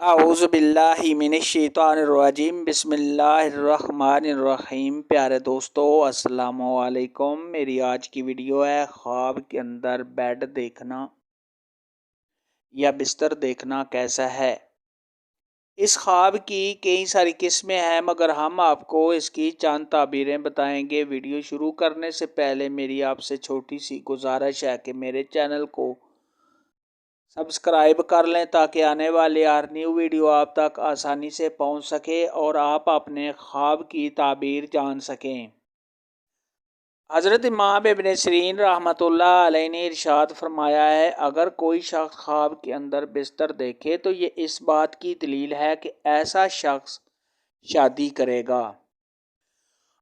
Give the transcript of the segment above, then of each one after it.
اعوذ باللہ من الشیطان الرجیم بسم اللہ الرحمن الرحیم۔ پیارے دوستو السلام علیکم۔ میری آج کی ویڈیو ہے خواب کے اندر بیڈ دیکھنا یا بستر دیکھنا کیسا ہے۔ اس خواب کی کئی ساری قسمیں ہیں مگر ہم آپ کو اس کی چند تعبیریں بتائیں گے۔ ویڈیو شروع کرنے سے پہلے میری آپ سے چھوٹی سی گزارش ہے کہ میرے چینل کو سبسکرائب کر لیں تاکہ آنے والی ہر نیو ویڈیو آپ تک آسانی سے پہنچ سکے اور آپ اپنے خواب کی تعبیر جان سکیں۔ حضرت امام ابن سیرین رحمۃ اللہ علیہ نے ارشاد فرمایا ہے، اگر کوئی شخص خواب کے اندر بستر دیکھے تو یہ اس بات کی دلیل ہے کہ ایسا شخص شادی کرے گا۔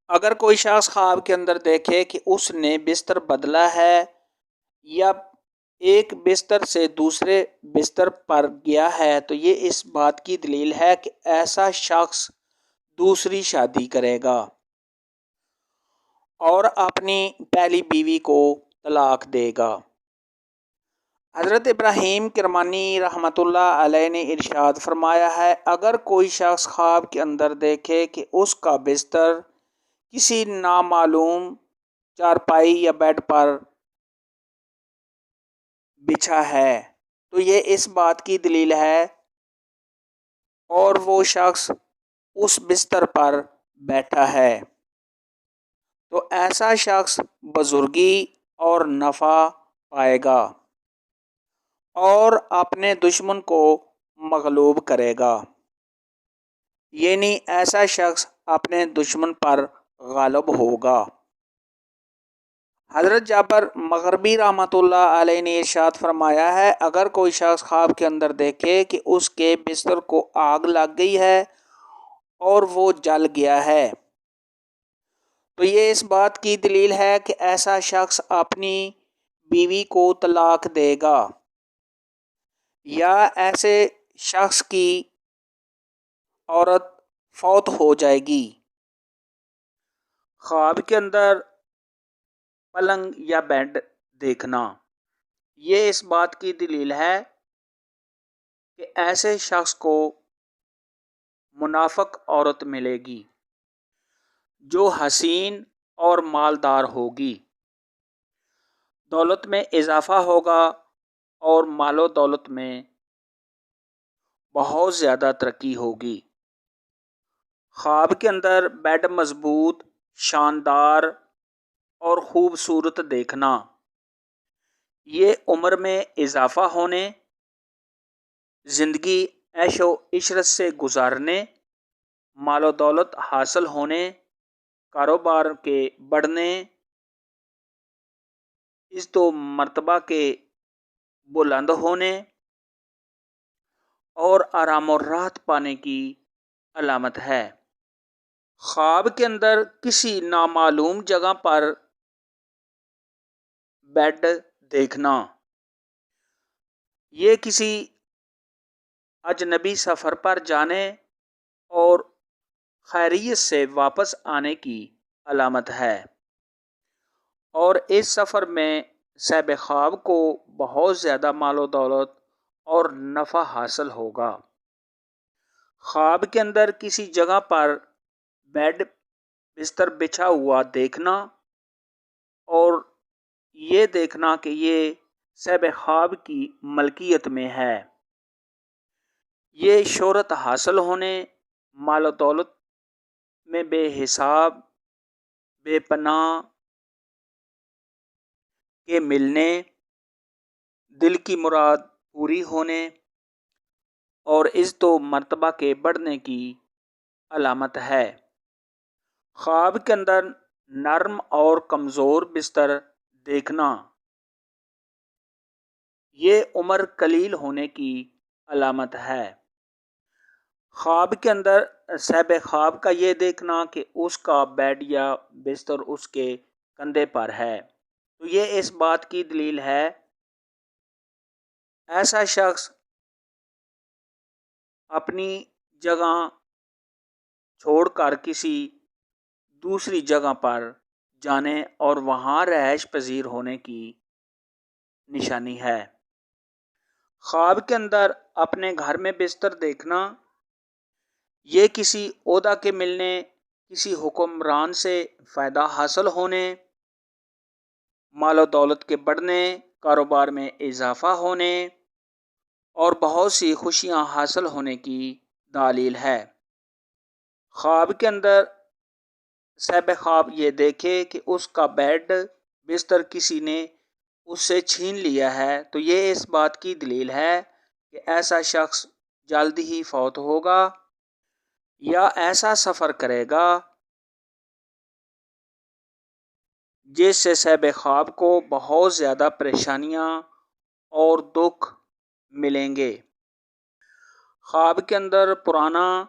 اگر کوئی شخص خواب کے اندر دیکھے کہ اس نے بستر بدلا ہے یا ایک بستر سے دوسرے بستر پر گیا ہے تو یہ اس بات کی دلیل ہے کہ ایسا شخص دوسری شادی کرے گا اور اپنی پہلی بیوی کو طلاق دے گا۔ حضرت ابراہیم کرمانی رحمۃ اللہ علیہ نے ارشاد فرمایا ہے، اگر کوئی شخص خواب کے اندر دیکھے کہ اس کا بستر کسی نامعلوم چارپائی یا بیڈ پر بچھا ہے تو یہ اس بات کی دلیل ہے اور وہ شخص اس بستر پر بیٹھا ہے تو ایسا شخص بزرگی اور نفع پائے گا اور اپنے دشمن کو مغلوب کرے گا، یعنی ایسا شخص اپنے دشمن پر غالب ہوگا۔ حضرت جابر مغربی رحمۃ اللہ علیہ نے ارشاد فرمایا ہے، اگر کوئی شخص خواب کے اندر دیکھے کہ اس کے بستر کو آگ لگ گئی ہے اور وہ جل گیا ہے تو یہ اس بات کی دلیل ہے کہ ایسا شخص اپنی بیوی کو طلاق دے گا یا ایسے شخص کی عورت فوت ہو جائے گی۔ خواب کے اندر پلنگ یا بیڈ دیکھنا یہ اس بات کی دلیل ہے کہ ایسے شخص کو منافق عورت ملے گی جو حسین اور مالدار ہوگی، دولت میں اضافہ ہوگا اور مال و دولت میں بہت زیادہ ترقی ہوگی۔ خواب کے اندر بیڈ مضبوط، شاندار اور خوبصورت دیکھنا یہ عمر میں اضافہ ہونے، زندگی عیش و عشرت سے گزارنے، مال و دولت حاصل ہونے، کاروبار کے بڑھنے، عزت و مرتبہ کے بلند ہونے اور آرام و راحت پانے کی علامت ہے۔ خواب کے اندر کسی نامعلوم جگہ پر بیڈ دیکھنا یہ کسی اجنبی سفر پر جانے اور خیریت سے واپس آنے کی علامت ہے اور اس سفر میں صاحب خواب کو بہت زیادہ مال و دولت اور نفع حاصل ہوگا۔ خواب کے اندر کسی جگہ پر بیڈ بستر بچھا ہوا دیکھنا اور یہ دیکھنا کہ یہ صاحب خواب کی ملکیت میں ہے، یہ شہرت حاصل ہونے، مال و دولت میں بے حساب بے پناہ کے ملنے، دل کی مراد پوری ہونے اور عزت و مرتبہ کے بڑھنے کی علامت ہے۔ خواب کے اندر نرم اور کمزور بستر دیکھنا یہ عمر قلیل ہونے کی علامت ہے۔ خواب کے اندر صاحب خواب کا یہ دیکھنا کہ اس کا بیڈ یا بستر اس کے کندھے پر ہے تو یہ اس بات کی دلیل ہے ایسا شخص اپنی جگہ چھوڑ کر کسی دوسری جگہ پر جانے اور وہاں رہائش پذیر ہونے کی نشانی ہے۔ خواب کے اندر اپنے گھر میں بستر دیکھنا، یہ کسی عہدہ کے ملنے، کسی حکمران سے فائدہ حاصل ہونے، مال و دولت کے بڑھنے، کاروبار میں اضافہ ہونے اور بہت سی خوشیاں حاصل ہونے کی دلیل ہے۔ خواب کے اندر صاحب خواب یہ دیکھے کہ اس کا بیڈ بستر کسی نے اس سے چھین لیا ہے، تو یہ اس بات کی دلیل ہے کہ ایسا شخص جلد ہی فوت ہوگا یا ایسا سفر کرے گا جس سے صاحب خواب کو بہت زیادہ پریشانیاں اور دکھ ملیں گے۔ خواب کے اندر پرانا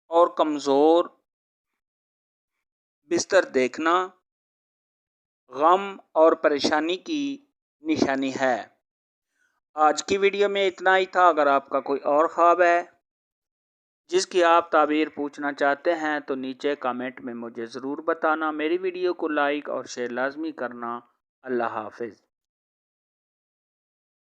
اور کمزور بستر دیکھنا غم اور پریشانی کی نشانی ہے۔ آج کی ویڈیو میں اتنا ہی تھا۔ اگر آپ کا کوئی اور خواب ہے جس کی آپ تعبیر پوچھنا چاہتے ہیں تو نیچے کامنٹ میں مجھے ضرور بتانا۔ میری ویڈیو کو لائک اور شیئر لازمی کرنا۔ اللہ حافظ۔